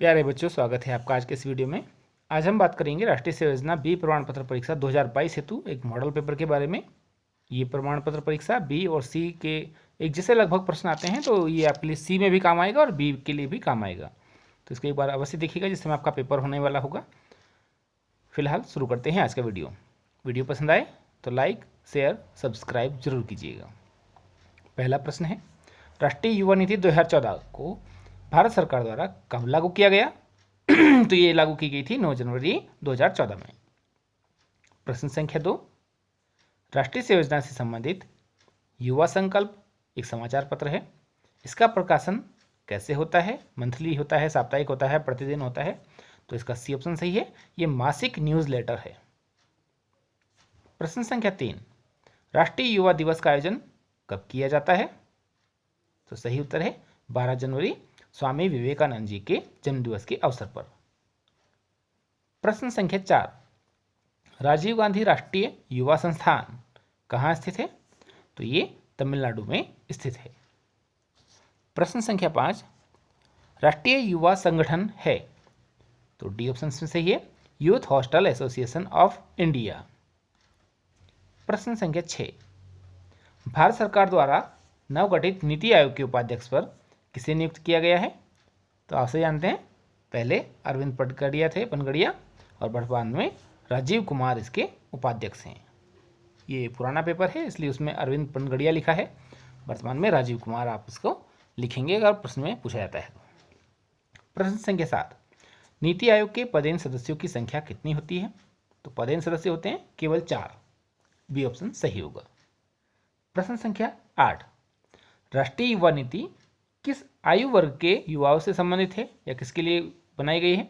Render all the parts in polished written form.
प्यारे बच्चों, स्वागत है आपका आज के इस वीडियो में। आज हम बात करेंगे राष्ट्रीय सेवा योजना बी प्रमाण पत्र परीक्षा 2022 हेतु एक मॉडल पेपर के बारे में। ये प्रमाण पत्र परीक्षा बी और सी के एक जैसे लगभग प्रश्न आते हैं, तो ये आपके लिए सी में भी काम आएगा और बी के लिए भी काम आएगा। तो इसको एक बार अवश्य देखिएगा जिसमें आपका पेपर होने वाला होगा। फिलहाल शुरू करते हैं आज का वीडियो। वीडियो पसंद आए तो लाइक, शेयर, सब्सक्राइब जरूर कीजिएगा। पहला प्रश्न है, राष्ट्रीय युवा नीति 2014 को भारत सरकार द्वारा कब लागू किया गया? तो ये लागू की गई थी 9 जनवरी 2014 में। प्रश्न संख्या 2, राष्ट्रीय सेवा योजना से संबंधित युवा संकल्प एक समाचार पत्र है। इसका प्रकाशन कैसे होता है? मंथली होता है, साप्ताहिक होता है, प्रतिदिन होता है? तो इसका सी ऑप्शन सही है, ये मासिक न्यूज लेटर है। प्रश्न संख्या 3, राष्ट्रीय युवा दिवस का आयोजन कब किया जाता है? तो सही उत्तर है 12 जनवरी स्वामी विवेकानंद जी के जन्मदिवस के अवसर पर। प्रश्न संख्या 4, राजीव गांधी राष्ट्रीय युवा संस्थान कहाँ स्थित है? तो ये तमिलनाडु में स्थित है। प्रश्न संख्या 5, राष्ट्रीय युवा संगठन है? तो डी ऑप्शन में सही है, youth hostel association of India. प्रश्न संख्या 6, भारत सरकार द्वारा नवगठित नीति आयोग के उपाध्यक्ष पर किसे नियुक्त किया गया है? तो आपसे जानते हैं, पहले अरविंद पनगड़िया और वर्तमान में राजीव कुमार इसके उपाध्यक्ष हैं। ये पुराना पेपर है इसलिए उसमें अरविंद पनगड़िया लिखा है, वर्तमान में राजीव कुमार आप इसको लिखेंगे अगर प्रश्न में पूछा जाता है। प्रश्न संख्या 7, नीति आयोग के पदेन सदस्यों की संख्या कितनी होती है? तो पदेन सदस्य होते हैं केवल 4, बी ऑप्शन सही होगा। प्रश्न संख्या 8, राष्ट्रीय युवा नीति किस आयु वर्ग के युवाओं से संबंधित है या किसके लिए बनाई गई है?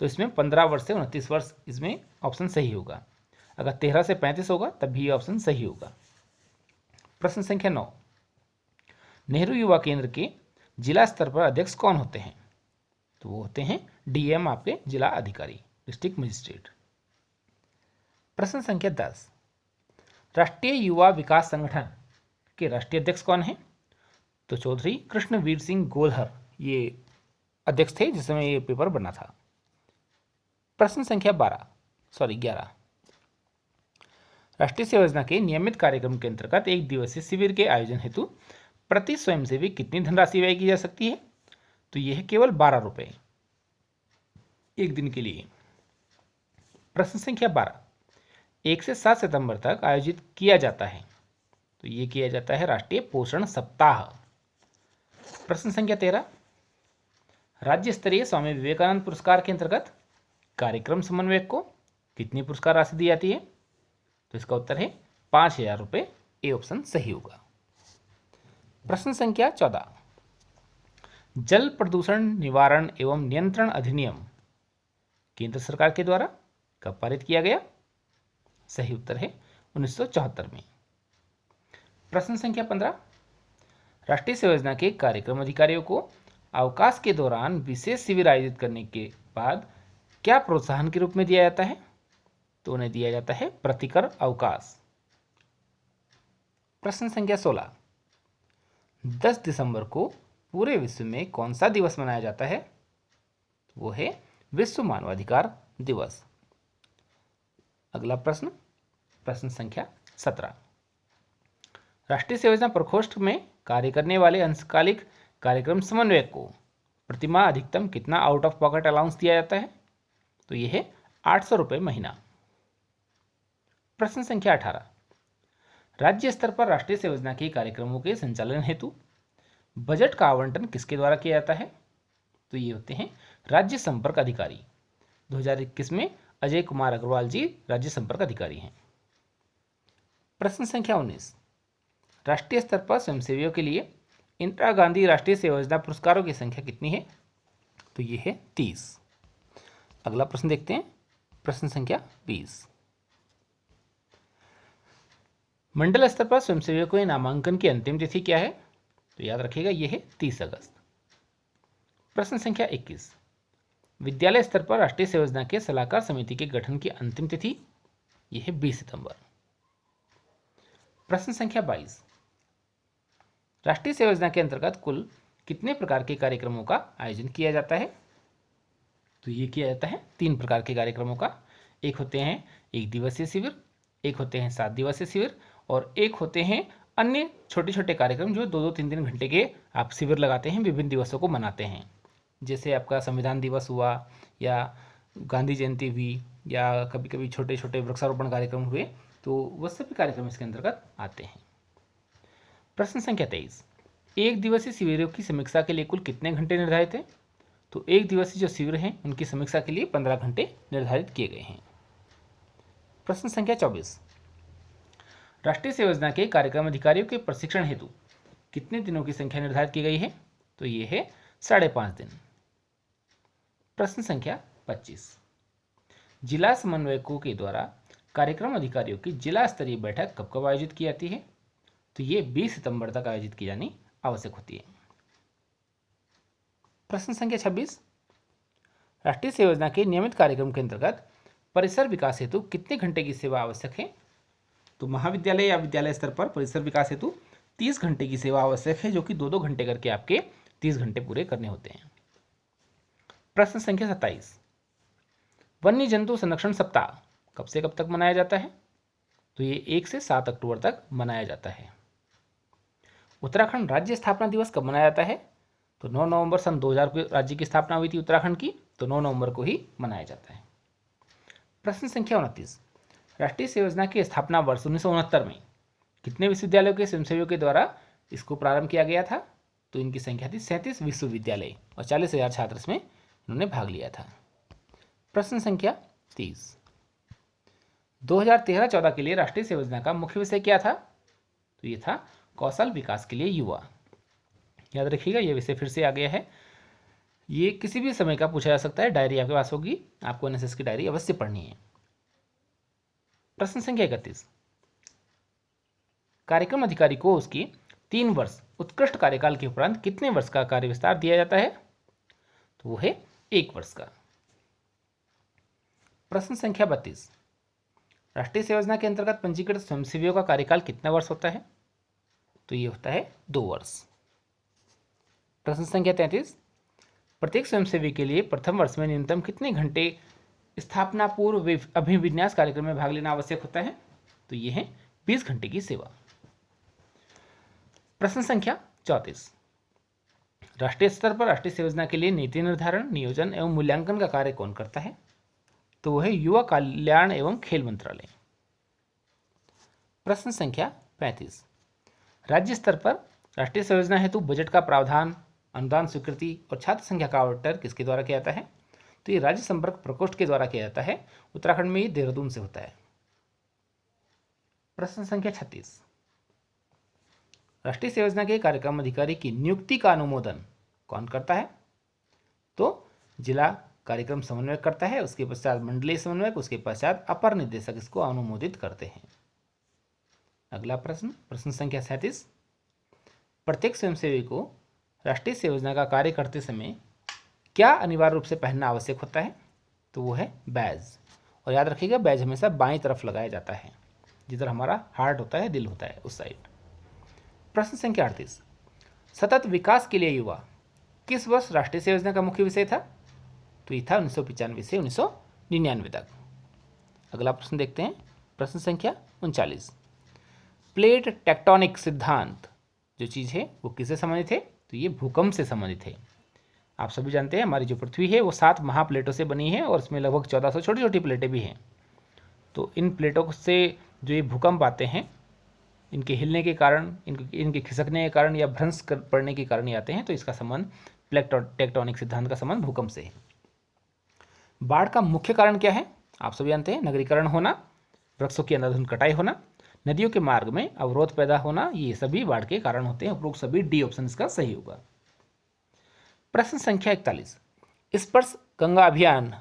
तो इसमें 15 वर्ष से 29 वर्ष इसमें ऑप्शन सही होगा। अगर 13 से 35 होगा तब भी ऑप्शन सही होगा। प्रश्न संख्या 9, नेहरू युवा केंद्र के जिला स्तर पर अध्यक्ष कौन होते हैं? तो वो होते हैं डीएम, आपके जिला अधिकारी, डिस्ट्रिक्ट मजिस्ट्रेट। प्रश्न संख्या 10, राष्ट्रीय युवा विकास संगठन के राष्ट्रीय अध्यक्ष कौन है? तो चौधरी कृष्णवीर सिंह गोलहर ये अध्यक्ष थे जिस समय ये पेपर बना था। प्रश्न संख्या 11, राष्ट्रीय सेवा योजना के नियमित कार्यक्रम के अंतर्गत एक दिवसीय शिविर के आयोजन हेतु प्रति स्वयंसेवी कितनी धनराशि व्यय की जा सकती है? तो यह है केवल 12 रुपये एक दिन के लिए। प्रश्न संख्या 12, 1 से 7 सितंबर तक आयोजित किया जाता है, तो ये किया जाता है राष्ट्रीय पोषण सप्ताह। प्रश्न संख्या 13, राज्य स्तरीय स्वामी विवेकानंद पुरस्कार के अंतर्गत कार्यक्रम समन्वयक को कितनी पुरस्कार राशि दी जाती है? तो इसका उत्तर है 5,000 रुपये, ए ऑप्शन सही होगा। प्रश्न संख्या 14, जल प्रदूषण निवारण एवं नियंत्रण अधिनियम केंद्र सरकार के द्वारा कब पारित किया गया? सही उत्तर है 1974 में। प्रश्न संख्या 15, राष्ट्रीय सेवा योजना के कार्यक्रम अधिकारियों को अवकाश के दौरान विशेष शिविर आयोजित करने के बाद क्या प्रोत्साहन के रूप में दिया जाता है? तो उन्हें दिया जाता है प्रतिकर अवकाश। प्रश्न संख्या 16, 10 दिसंबर को पूरे विश्व में कौन सा दिवस मनाया जाता है? वो है विश्व मानवाधिकार दिवस। अगला प्रश्न, प्रश्न संख्या 17, राष्ट्रीय सेवा योजना प्रकोष्ठ में कार्य करने वाले अंशकालिक कार्यक्रम समन्वयक को प्रतिमाह अधिकतम कितना आउट ऑफ पॉकेट अलाउंस दिया जाता है? तो यह है 800 रुपये महीना। प्रश्न संख्या 18, राज्य स्तर पर राष्ट्रीय सेवा योजना के कार्यक्रमों के संचालन हेतु बजट का आवंटन किसके द्वारा किया जाता है? तो ये होते हैं राज्य संपर्क अधिकारी। 2021 में अजय कुमार अग्रवाल जी राज्य संपर्क अधिकारी हैं। प्रश्न संख्या 19, राष्ट्रीय स्तर पर स्वयंसेवियों के लिए इंदिरा गांधी राष्ट्रीय सेवा योजना पुरस्कारों की संख्या कितनी है? तो ये है 30। अगला प्रश्न देखते हैं, प्रश्न संख्या 20, मंडल स्तर पर स्वयंसेवियों के नामांकन की अंतिम तिथि क्या है? तो याद रखिएगा ये है 30 अगस्त। प्रश्न संख्या 21, विद्यालय स्तर पर राष्ट्रीय सेवा योजना के सलाहकार समिति के गठन की अंतिम तिथि यह है 20 सितंबर। प्रश्न संख्या 22, राष्ट्रीय सेवा योजना के अंतर्गत कुल कितने प्रकार के कार्यक्रमों का आयोजन किया जाता है? तो ये किया जाता है 3 प्रकार के कार्यक्रमों का। एक होते हैं 1 दिवसीय शिविर, एक होते हैं 7 दिवसीय शिविर, और एक होते हैं अन्य छोटे छोटे कार्यक्रम जो 2-2, 3-3 घंटे के आप शिविर लगाते हैं, विभिन्न दिवसों को मनाते हैं। जैसे आपका संविधान दिवस हुआ, या गांधी जयंती हुई, या कभी कभी छोटे छोटे वृक्षारोपण कार्यक्रम हुए, तो वह सभी कार्यक्रम इसके अंतर्गत आते हैं। प्रश्न संख्या 23, एक दिवसीय शिविरों की समीक्षा के लिए कुल कितने घंटे निर्धारित हैं? तो एक दिवसीय जो शिविर हैं उनकी समीक्षा के लिए 15 घंटे निर्धारित किए गए हैं। प्रश्न संख्या 24, राष्ट्रीय सेवा योजना के कार्यक्रम अधिकारियों के प्रशिक्षण हेतु कितने दिनों की संख्या निर्धारित की गई है? तो ये है 5.5 दिन। प्रश्न संख्या 25, जिला समन्वयकों के द्वारा कार्यक्रम अधिकारियों की जिला स्तरीय बैठक कब कब आयोजित की जाती है? तो ये 20 सितंबर तक आयोजित की जानी आवश्यक होती है। प्रश्न संख्या 26, राष्ट्रीय सेवा योजना के नियमित कार्यक्रम के अंतर्गत परिसर विकास हेतु कितने घंटे की सेवा आवश्यक है? तो महाविद्यालय या विद्यालय स्तर पर परिसर विकास हेतु 30 घंटे की सेवा आवश्यक है, जो कि 2-2 घंटे करके आपके 30 घंटे पूरे करने होते हैं। प्रश्न संख्या 27, वन्य जंतु संरक्षण सप्ताह कब से कब तक मनाया जाता है? तो ये 1 से 7 अक्टूबर तक मनाया जाता है। उत्तराखंड राज्य स्थापना दिवस कब मनाया जाता है? तो 9 नवंबर सन 2000 को राज्य की स्थापना हुई थी उत्तराखंड की, तो 9 नवंबर को ही मनाया जाता है। प्रश्न संख्या 29, राष्ट्रीय सेवा योजना की स्थापना वर्ष 1969 में कितने विश्वविद्यालयों के स्वयंसेवियों के द्वारा इसको प्रारंभ किया गया था? तो इनकी संख्या थी 37 विश्वविद्यालय और 40,000 छात्र इसमें इन्होंने भाग लिया था। प्रश्न संख्या 30, 2013-14 के लिए राष्ट्रीय सेवा योजना का मुख्य विषय क्या था? तो ये था कौशल विकास के लिए युवा। याद रखिएगा, ये विषय फिर से आ गया है। ये किसी भी समय का पूछा जा सकता है। डायरी आपके पास होगी, आपको एनएसएस की डायरी अवश्य पढ़नी है। प्रश्न संख्या 31, कार्यक्रम अधिकारी को उसकी 3 वर्ष उत्कृष्ट कार्यकाल के उपरांत कितने वर्ष का कार्य विस्तार दिया जाता है? तो वो है 1 वर्ष का। प्रश्न संख्या 32, राष्ट्रीय सेवा योजना के अंतर्गत पंजीकृत स्वयंसेवियों का कार्यकाल कितना वर्ष होता है? तो ये होता है 2 वर्ष। प्रश्न संख्या 33, प्रत्येक स्वयंसेवी के लिए प्रथम वर्ष में न्यूनतम कितने घंटे स्थापना पूर्व अभिविन्यास कार्यक्रम में भाग लेना आवश्यक होता है? तो ये है 20 घंटे की सेवा। प्रश्न संख्या 34, राष्ट्रीय स्तर पर राष्ट्रीय सेवा योजना के लिए नीति निर्धारण, नियोजन एवं मूल्यांकन का कार्य कौन करता है? तो वह है युवा कल्याण एवं खेल मंत्रालय। प्रश्न संख्या 35, राज्य स्तर पर राष्ट्रीय सेवा योजना हेतु बजट का प्रावधान, अनुदान स्वीकृति और छात्र संख्या का आवंटन किसके द्वारा किया जाता है? तो ये राज्य संपर्क प्रकोष्ठ के द्वारा किया जाता है। उत्तराखंड में ये देहरादून से होता है। प्रश्न संख्या 36, राष्ट्रीय सेवा योजना के कार्यक्रम अधिकारी की नियुक्ति का अनुमोदन कौन करता है? तो जिला कार्यक्रम समन्वयक करता है, उसके पश्चात मंडलीय समन्वयक, उसके पश्चात अपर निदेशक इसको अनुमोदित करते हैं। अगला प्रश्न, प्रश्न संख्या 37, प्रत्येक स्वयंसेवी को राष्ट्रीय सेवा योजना का कार्य करते समय क्या अनिवार्य रूप से पहनना आवश्यक होता है? तो वो है बैज। और याद रखिएगा, बैज हमेशा बाईं तरफ लगाया जाता है, जिधर हमारा हार्ट होता है, दिल होता है, उस साइड। प्रश्न संख्या 38, सतत विकास के लिए युवा किस वर्ष राष्ट्रीय सेवा योजना का मुख्य विषय था? तो ये था 1995 से 1999 तक। अगला प्रश्न देखते हैं, प्रश्न संख्या 39, प्लेट टेक्टोनिक सिद्धांत जो चीज़ है वो किससे संबंधित है? तो ये भूकंप से संबंधित है। आप सभी जानते हैं हमारी जो पृथ्वी है वो 7 महाप्लेटों से बनी है और इसमें लगभग 1400 छोटी छोटी प्लेटें भी हैं। तो इन प्लेटों से जो ये भूकंप आते हैं, इनके हिलने के कारण, इनके खिसकने के कारण या भ्रंश पड़ने के कारण ही आते हैं। तो इसका संबंध प्लेट टेक्टोनिक सिद्धांत का संबंध भूकंप से है। बाढ़ का मुख्य कारण क्या है? आप सभी जानते हैं, नगरीकरण होना, वृक्षों की अंधाधुंध कटाई होना, नदियों के मार्ग में अवरोध पैदा होना, ये सभी बाढ़ के कारण होते हैं। उपरोक्त सभी डी ऑप्शन इसका सही होगा। प्रश्न संख्या 41, स्पर्श गंगा अभियान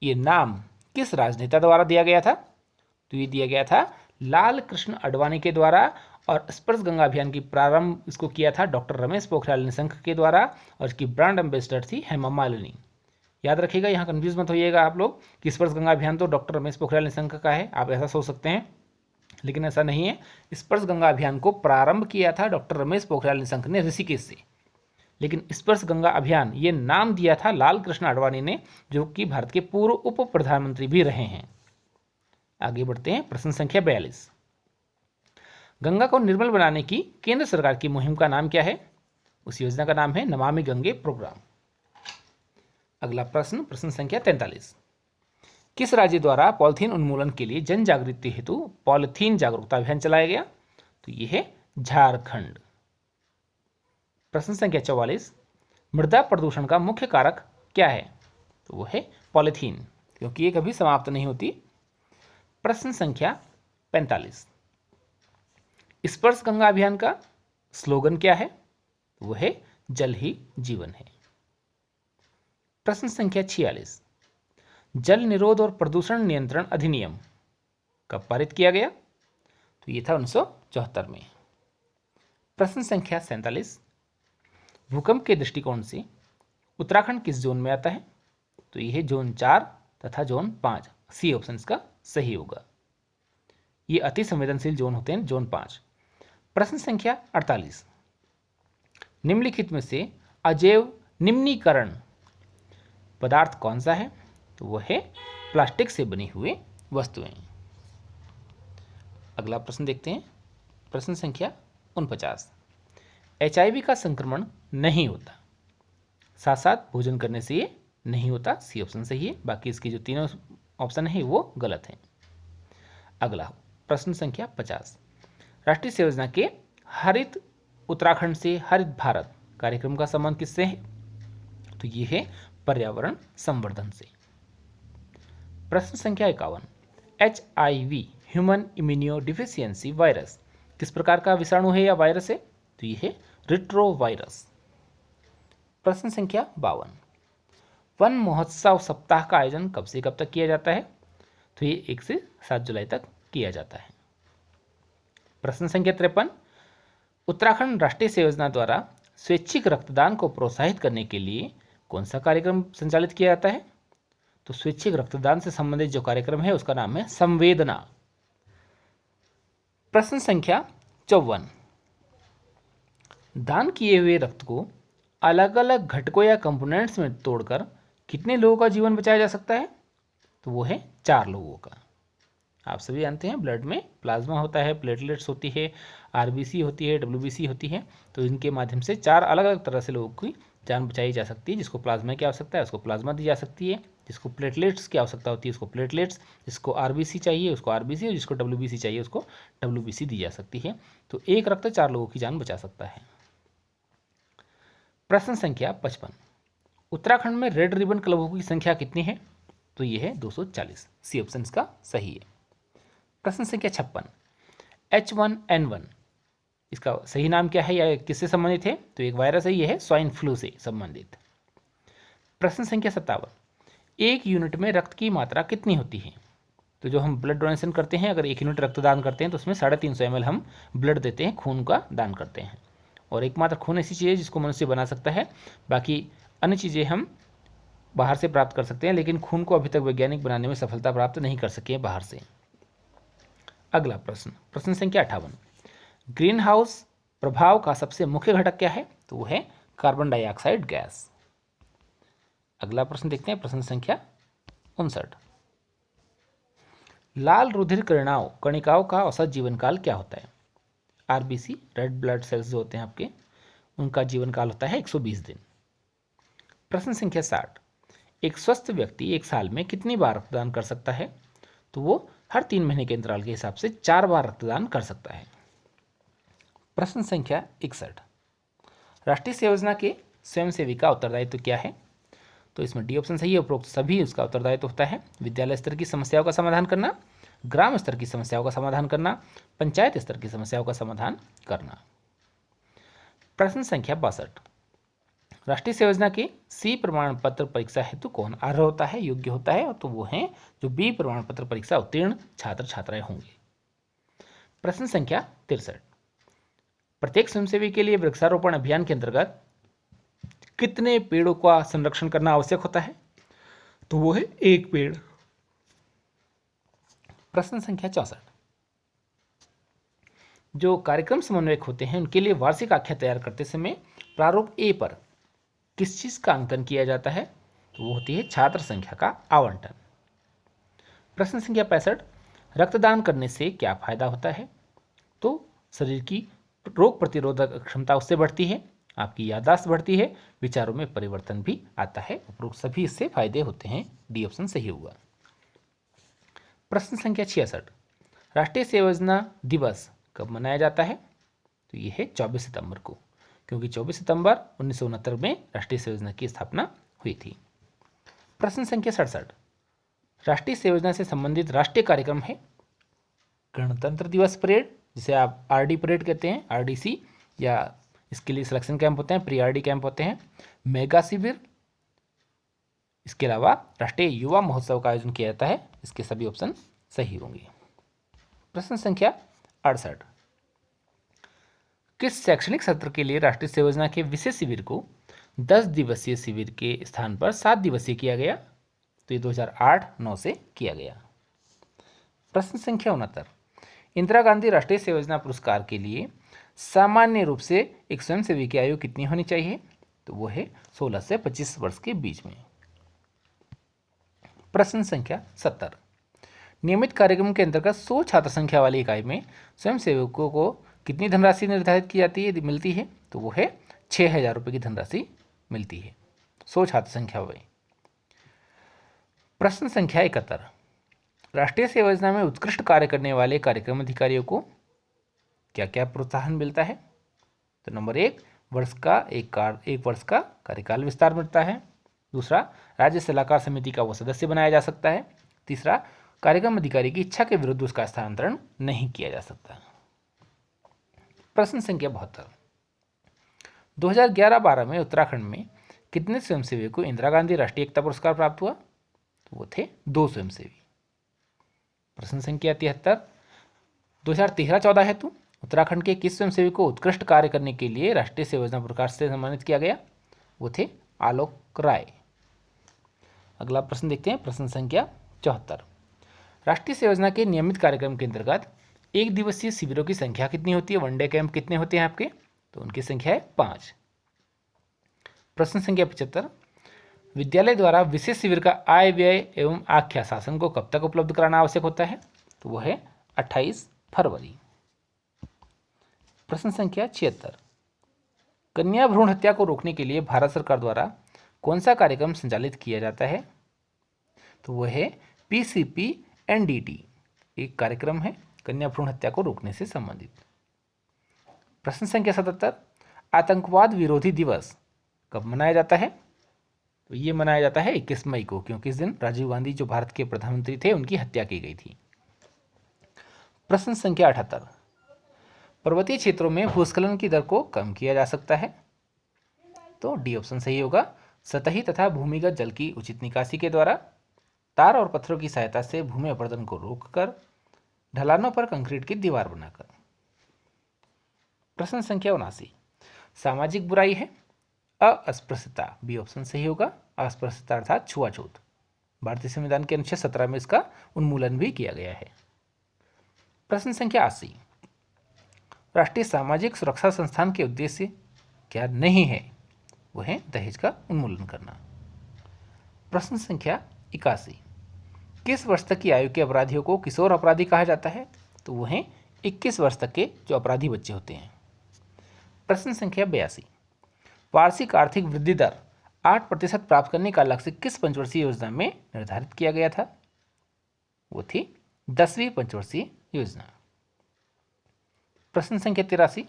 ये नाम किस राजनेता द्वारा दिया गया था? तो ये दिया गया था लाल कृष्ण आडवाणी के द्वारा, और स्पर्श गंगा अभियान की प्रारंभ इसको किया था डॉक्टर रमेश पोखरियाल निशंक के द्वारा, और इसकी ब्रांड एम्बेसडर थी हेमा मालिनी। याद रखिएगा, यहाँ कंफ्यूज मत होइएगा आप लोग कि स्पर्श गंगा अभियान तो डॉक्टर रमेश पोखरियाल निशंक का है, आप ऐसा सोच सकते हैं, लेकिन ऐसा नहीं है। स्पर्श गंगा अभियान को प्रारंभ किया था डॉक्टर रमेश पोखरियाल निशंक ने ऋषिकेश से। लेकिन स्पर्श गंगा अभियान ये नाम दिया था लाल कृष्ण आडवाणी ने, जो कि भारत के पूर्व उप प्रधानमंत्री भी रहे हैं। आगे बढ़ते हैं, प्रश्न संख्या 42। गंगा को निर्मल बनाने की केंद्र सरकार की मुहिम का नाम क्या है? उस योजना का नाम है नमामि गंगे प्रोग्राम। अगला प्रश्न, प्रश्न संख्या 43। किस राज्य द्वारा पॉलिथीन उन्मूलन के लिए जन जागृति हेतु पॉलिथीन जागरूकता अभियान चलाया गया? तो यह है झारखंड। प्रश्न संख्या 44। मृदा प्रदूषण का मुख्य कारक क्या है? तो वह है पॉलिथीन, क्योंकि ये कभी समाप्त नहीं होती। प्रश्न संख्या 45। स्पर्श गंगा अभियान का स्लोगन क्या है? तो वह है जल ही जीवन है। प्रश्न संख्या 46। जल निरोध और प्रदूषण नियंत्रण अधिनियम कब पारित किया गया? तो ये था 1974 में। प्रश्न संख्या 47। भूकंप के दृष्टिकोण से उत्तराखंड किस जोन में आता है? तो यह है जोन 4 तथा जोन 5। सी ऑप्शन इसका सही होगा। ये अति संवेदनशील जोन होते हैं, जोन 5। प्रश्न संख्या 48। निम्नलिखित में से अजैव निम्नीकरण पदार्थ कौन सा है? तो वह है प्लास्टिक से बनी हुई वस्तुएं। अगला प्रश्न देखते हैं, प्रश्न संख्या 49। HIV का संक्रमण नहीं होता, साथ साथ भोजन करने से ये नहीं होता। सी ऑप्शन सही है, बाकी इसकी जो तीनों ऑप्शन है वो गलत हैं। अगला प्रश्न संख्या 50। राष्ट्रीय सेवा योजना के हरित उत्तराखंड से हरित भारत कार्यक्रम का संबंध किससे है? तो ये है पर्यावरण संवर्धन से। प्रश्न संख्या 51। HIV human immuno deficiency virus किस प्रकार का विषाणु है या वायरस है? तो ये है रिट्रोवायरस। प्रश्न संख्या 52। वन महोत्सव सप्ताह का आयोजन कब से कब तक किया जाता है? तो ये 1 से 7 जुलाई तक किया जाता है। प्रश्न संख्या 53। उत्तराखंड राष्ट्रीय सेवा योजना द्वारा स्वैच्छिक रक्तदान को प्रोत्साहित करने के लिए कौन सा कार्यक्रम संचालित किया जाता है? तो स्वैच्छिक रक्तदान से संबंधित जो कार्यक्रम है उसका नाम है संवेदना। प्रश्न संख्या 54। दान किए हुए रक्त को अलग अलग घटकों या कंपोनेंट्स में तोड़कर कितने लोगों का जीवन बचाया जा सकता है? तो वो है 4 लोगों का। आप सभी जानते हैं ब्लड में प्लाज्मा होता है, प्लेटलेट्स होती है, RBC होती है, WBC होती है। तो इनके माध्यम से 4 अलग अलग तरह से लोगों की जान बचाई जा सकती है। जिसको प्लाज्मा की आवश्यकता है उसको प्लाज्मा दी जा सकती है, जिसको प्लेटलेट्स की आवश्यकता होती है उसको प्लेटलेट्स, जिसको RBC चाहिए उसको RBC और जिसको WBC चाहिए उसको WBC दी जा सकती है। तो एक रक्त 4 लोगों की जान बचा सकता है। प्रश्न संख्या 55। उत्तराखंड में रेड रिबन क्लबों की संख्या कितनी है? तो ये है 240। सी ऑप्शन इसका सही है। प्रश्न संख्या 56। H1N1 इसका सही नाम क्या है या किससे संबंधित है? तो एक वायरस है, यह है स्वाइन फ्लू से संबंधित। प्रश्न संख्या 57। 1 यूनिट में रक्त की मात्रा कितनी होती है? तो जो हम ब्लड डोनेशन करते हैं, अगर 1 यूनिट रक्तदान करते हैं तो उसमें 350 ml हम ब्लड देते हैं, खून का दान करते हैं। और एकमात्र खून ऐसी चीज़ है जिसको मनुष्य बना सकता है, बाकी अन्य चीज़ें हम बाहर से प्राप्त कर सकते हैं, लेकिन खून को अभी तक वैज्ञानिक बनाने में सफलता प्राप्त नहीं कर सके बाहर से। अगला प्रश्न, प्रश्न संख्या 58। ग्रीन हाउस प्रभाव का सबसे मुख्य घटक क्या है? तो वो है कार्बन डाइऑक्साइड गैस। अगला प्रश्न देखते हैं, प्रश्न संख्या 59। लाल रुधिर कणिकाओं का औसत जीवन काल क्या होता है? RBC रेड ब्लड सेल्स जो होते हैं आपके, उनका जीवन काल होता है 120 दिन। प्रश्न संख्या 60। एक स्वस्थ व्यक्ति एक साल में कितनी बार रक्तदान कर सकता है? तो वो हर 3 महीने के अंतराल के हिसाब से 4 बार रक्तदान कर सकता है। प्रश्न संख्या 61। राष्ट्रीय सेवा योजना के स्वयंसेवी का उत्तरदायित्व क्या है? तो इसमें डी ऑप्शन सही है, उपरोक्त सभी उसका उत्तरदायित्व होता है। विद्यालय स्तर की समस्याओं का समाधान करना, ग्राम स्तर की समस्याओं का समाधान करना, पंचायत स्तर की समस्याओं का समाधान करना। प्रश्न संख्या 62। राष्ट्रीय सेवा योजना के C प्रमाण पत्र परीक्षा हेतु कौन अर्ह होता है, योग्य होता है? तो वो हैं जो B प्रमाण पत्र परीक्षा उत्तीर्ण छात्र छात्राएं होंगे। प्रश्न संख्या 63। प्रत्येक स्वयंसेवी के लिए वृक्षारोपण अभियान के अंतर्गत कितने पेड़ों का संरक्षण करना आवश्यक होता है? तो वो है 1 पेड़। प्रश्न संख्या 64। जो कार्यक्रम समन्वयक होते हैं उनके लिए वार्षिक आख्या तैयार करते समय प्रारूप A पर किस चीज़ का अंकन किया जाता है? तो वो होती है छात्र संख्या का आवंटन। प्रश्न संख्या 65, रक्तदान करने से क्या फायदा होता है? तो शरीर की रोग प्रतिरोधक क्षमता उससे बढ़ती है, आपकी याददाश्त बढ़ती है, विचारों में परिवर्तन भी आता है। उपरोक्त सभी इससे फायदे होते हैं। डी ऑप्शन सही होगा। प्रश्न संख्या 66, राष्ट्रीय सेवा योजना दिवस कब मनाया जाता है? तो ये है 24 सितंबर को, क्योंकि 24 सितंबर 1969 में राष्ट्रीय सेवा योजना की स्थापना हुई थी। प्रश्न संख्या 67, राष्ट्रीय सेवा योजना से संबंधित राष्ट्रीय कार्यक्रम है गणतंत्र दिवस परेड, जिसे आप आरडी परेड कहते हैं, आरडीसी, या इसके लिए सिलेक्शन कैंप होते हैं, प्री आरडी कैंप होते हैं, मेगा शिविर, इसके अलावा राष्ट्रीय युवा महोत्सव का आयोजन किया जाता है। इसके सभी ऑप्शन सही होंगे। प्रश्न संख्या 68, किस शैक्षणिक सत्र के लिए राष्ट्रीय सेवा योजना के विशेष शिविर को 10 दिवसीय शिविर के स्थान पर 7 दिवसीय किया गया? तो ये 2008-9 से किया गया। प्रश्न संख्या 69, इंदिरा गांधी राष्ट्रीय सेवा योजना पुरस्कार के लिए सामान्य रूप से एक स्वयंसेवी की आयु कितनी होनी चाहिए? तो वो है 16 से 25 वर्ष के बीच में। प्रश्न संख्या 70, नियमित कार्यक्रम के अंतर्गत 100 छात्र संख्या वाली इकाई में स्वयंसेवकों को कितनी धनराशि निर्धारित की जाती है, मिलती है? तो वो है 6,000 रुपये की धनराशि मिलती है 100 छात्र संख्या में। प्रश्न संख्या 71, राष्ट्रीय सेवा योजना में उत्कृष्ट कार्य करने वाले कार्यक्रम अधिकारियों को क्या क्या प्रोत्साहन मिलता है? तो नंबर 1, एक वर्ष का कार्यकाल विस्तार मिलता है। दूसरा, राज्य सलाहकार समिति का वो सदस्य बनाया जा सकता है। तीसरा, कार्यक्रम अधिकारी की इच्छा के विरुद्ध उसका स्थानांतरण नहीं किया जा सकता। प्रश्न संख्या 72, 2011-12 में उत्तराखंड में कितने स्वयंसेवी को इंदिरा गांधी राष्ट्रीय एकता पुरस्कार प्राप्त हुआ? तो वो थे 2 स्वयंसेवी। प्रश्न संख्या 73, 2013-14 हेतु उत्तराखंड के किस स्वयंसेवी को उत्कृष्ट कार्य करने के लिए राष्ट्रीय सेवा योजना पुरस्कार से सम्मानित किया गया? वो थे आलोक राय। अगला प्रश्न देखते हैं। प्रश्न संख्या 74, राष्ट्रीय सेवा योजना के नियमित कार्यक्रम के अंतर्गत एक दिवसीय शिविरों की संख्या कितनी होती है? वनडे कैंप कितने होते हैं आपके? तो उनकी संख्या है 5। प्रश्न संख्या 75, विद्यालय द्वारा विशेष शिविर का आय व्यय एवं आख्या शासन को कब तक उपलब्ध कराना आवश्यक होता है? तो वह है 28 फरवरी। प्रश्न संख्या 76, कन्या भ्रूण हत्या को रोकने के लिए भारत सरकार द्वारा कौन सा कार्यक्रम संचालित किया जाता है? तो वह है PCPNDT, एक कार्यक्रम है कन्या भ्रूण हत्या को रोकने से संबंधित। प्रश्न संख्या 77, आतंकवाद विरोधी दिवस कब मनाया जाता है? तो ये मनाया जाता है 21 मई को, क्योंकि इस दिन राजीव गांधी जो भारत के प्रधानमंत्री थे उनकी हत्या की गई थी। प्रश्न संख्या 78, पर्वतीय क्षेत्रों में भूस्खलन की दर को कम किया जा सकता है? तो डी ऑप्शन सही होगा, सतही तथा भूमिगत जल की उचित निकासी के द्वारा, तार और पत्थरों की सहायता से भूमि अपरदन को रोककर, ढलानों पर कंक्रीट की दीवार बनाकर। प्रश्न संख्या 79, सामाजिक बुराई है अस्पृश्यता, बी ऑप्शन सही होगा, अस्पृश्यता अर्थात छुआछूत। भारतीय संविधान के अनुच्छेद 17 में इसका उन्मूलन भी किया गया है। प्रश्न संख्या 80, राष्ट्रीय सामाजिक सुरक्षा संस्थान के उद्देश्य क्या नहीं है? वह है दहेज का उन्मूलन करना। प्रश्न संख्या 81, किस वर्ष तक की आयु के अपराधियों को किशोर अपराधी कहा जाता है? तो वह हैं 21 वर्ष तक के जो अपराधी बच्चे होते हैं। प्रश्न संख्या 82, वार्षिक आर्थिक वृद्धि दर 8% प्राप्त करने का लक्ष्य किस पंचवर्षीय योजना में निर्धारित किया गया था? वो थी 10वीं पंचवर्षीय योजना। प्रश्न संख्या 83,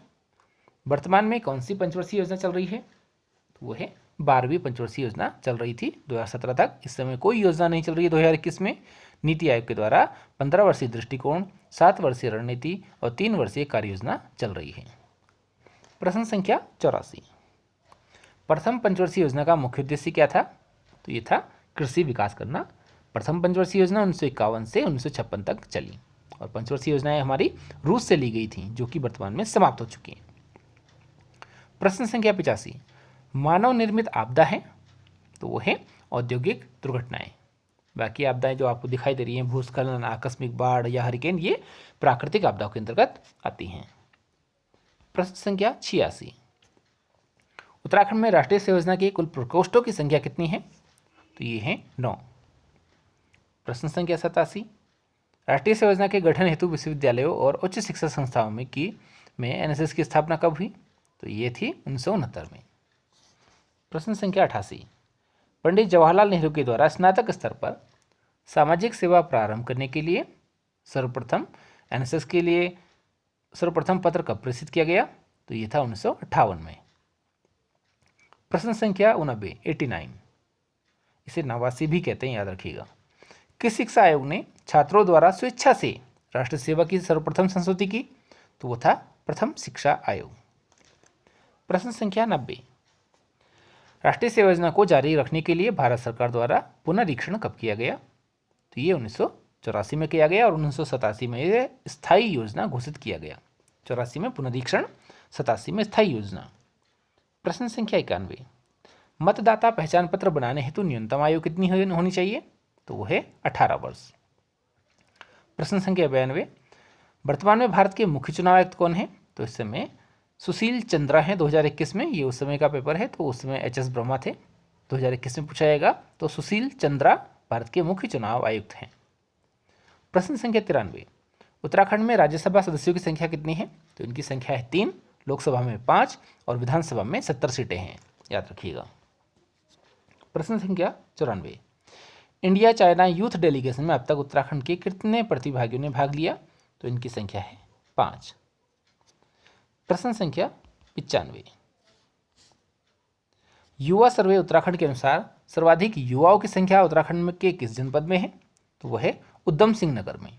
वर्तमान में कौन सी पंचवर्षीय योजना चल रही है? तो वो है 12वीं पंचवर्षीय योजना चल रही थी 2017 तक। इस समय कोई योजना नहीं चल रही है 2021 में। नीति आयोग के द्वारा 15 वर्षीय दृष्टिकोण, 7 वर्षीय रणनीति और 3 वर्षीय कार्य योजना चल रही है। प्रश्न संख्या 84, प्रथम पंचवर्षीय योजना का मुख्य उद्देश्य क्या था? तो ये था कृषि विकास करना। प्रथम पंचवर्षीय योजना 1951 से 1956 तक चली और पंचवर्षीय योजनाएं हमारी रूस से ली गई थी, जो कि वर्तमान में समाप्त हो चुकी हैं। प्रश्न संख्या 85, मानव निर्मित आपदा है? तो वो है औद्योगिक दुर्घटनाएं। बाकी आपदाएं जो आपको दिखाई दे रही हैं, भूस्खलन, आकस्मिक बाढ़ या हरिकेन, ये प्राकृतिक आपदाओं के अंतर्गत आती हैं। प्रश्न संख्या 86, उत्तराखंड में राष्ट्रीय सेवा योजना की कुल प्रकोष्ठों की संख्या कितनी है? तो ये है 9। प्रश्न संख्या 87, राष्ट्रीय सेवा योजना के गठन हेतु विश्वविद्यालयों और उच्च शिक्षा संस्थाओं में एनएसएस की स्थापना कब हुई? तो ये थी 1969 में। प्रश्न संख्या 88, पंडित जवाहरलाल नेहरू के द्वारा स्नातक स्तर पर सामाजिक सेवा प्रारंभ करने के लिए सर्वप्रथम एनएसएस के लिए सर्वप्रथम पत्र कब प्रेषित किया गया? तो ये था 1958 में। प्रश्न संख्या 89, 89, इसे नवासी भी कहते हैं, याद रखिएगा। किस शिक्षा आयोग ने छात्रों द्वारा स्वेच्छा से राष्ट्र सेवा की सर्वप्रथम संस्तुति की? तो वो था प्रथम शिक्षा आयोग। प्रश्न संख्या 90, राष्ट्रीय सेवा योजना को जारी रखने के लिए भारत सरकार द्वारा पुनरीक्षण कब किया गया? तो ये 1984 में किया गया और 1987 में ये स्थायी योजना घोषित किया गया। 84 में पुनरीक्षण, 87 में स्थायी योजना। प्रश्न संख्या 91, मतदाता पहचान पत्र बनाने हेतु न्यूनतम आयु कितनी होनी चाहिए? तो वो है 18 वर्ष। प्रश्न संख्या 92, वर्तमान में भारत के मुख्य चुनाव आयुक्त कौन है? तो इस समय सुशील चंद्रा है 2021 में, ये उस समय का पेपर है, तो उस समय एच एस ब्रह्मा थे। 2021 में पूछा जाएगा, तो सुशील चंद्रा भारत के मुख्य चुनाव आयुक्त हैं। प्रश्न संख्या 93, उत्तराखंड में राज्यसभा सदस्यों की संख्या कितनी है? तो इनकी संख्या है 3, लोकसभा में 5 और विधानसभा में 70 सीटें हैं, याद रखिएगा। प्रश्न संख्या 94, इंडिया चाइना यूथ डेलीगेशन में अब तक उत्तराखंड के कितने प्रतिभागियों ने भाग लिया? तो इनकी संख्या है 5। प्रश्न संख्या 95, युवा सर्वे उत्तराखंड के अनुसार सर्वाधिक युवाओं की संख्या उत्तराखंड के किस जनपद में है? तो वह है उधम सिंह नगर में,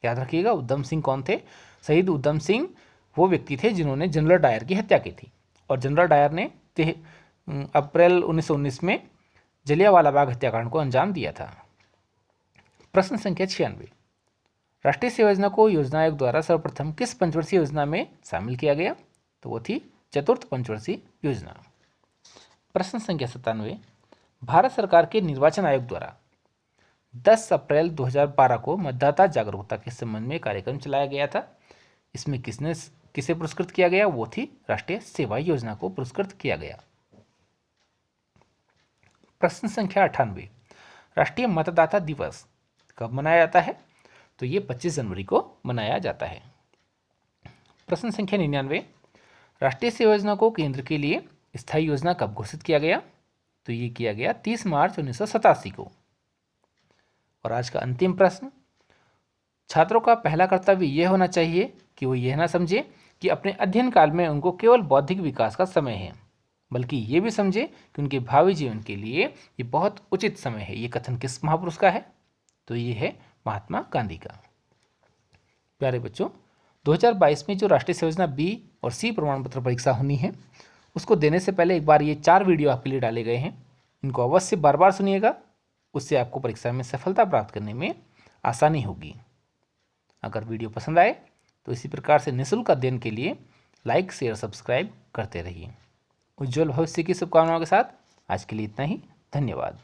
याद रखिएगा। उधम सिंह कौन थे? शहीद उधम सिंह वो व्यक्ति थे जिन्होंने जनरल डायर की हत्या की थी, और जनरल डायर ने अप्रैल 1919 में जलियांवाला बाग हत्याकांड को अंजाम दिया था। प्रश्न संख्या 96, राष्ट्रीय सेवा योजना को योजना आयोग द्वारा सर्वप्रथम किस पंचवर्षीय योजना में शामिल किया गया? तो वो थी चतुर्थ पंचवर्षीय योजना। प्रश्न संख्या 97, भारत सरकार के निर्वाचन आयोग द्वारा 10 अप्रैल 2012 को मतदाता जागरूकता के संबंध में कार्यक्रम चलाया गया था। इसमें किसे पुरस्कृत किया गया? वो थी राष्ट्रीय सेवा योजना को पुरस्कृत किया गया। प्रश्न संख्या 98, राष्ट्रीय मतदाता दिवस कब मनाया जाता है? तो ये 25 जनवरी को मनाया जाता है। प्रश्न संख्या 99, राष्ट्रीय सेवा योजना को केंद्र के लिए स्थायी योजना कब घोषित किया गया? तो ये किया गया 30 मार्च 1987 को। और आज का अंतिम प्रश्न, छात्रों का पहला कर्तव्य यह होना चाहिए कि वो यह ना समझे कि अपने अध्ययन काल में उनको केवल बौद्धिक विकास का समय है, बल्कि ये भी समझे कि उनके भावी जीवन के लिए ये बहुत उचित समय है। ये कथन किस महापुरुष का है? तो ये है महात्मा गांधी का। प्यारे बच्चों, 2022 में जो राष्ट्रीय सेवा योजना बी और सी प्रमाण पत्र परीक्षा होनी है, उसको देने से पहले एक बार ये 4 वीडियो आपके लिए डाले गए हैं, इनको अवश्य बार बार सुनिएगा। उससे आपको परीक्षा में सफलता प्राप्त करने में आसानी होगी। अगर वीडियो पसंद आए तो इसी प्रकार से निःशुल्क अध्ययन के लिए लाइक, शेयर, सब्सक्राइब करते रहिए। उज्जवल भविष्य की शुभकामनाओं के साथ आज के लिए इतना ही। धन्यवाद।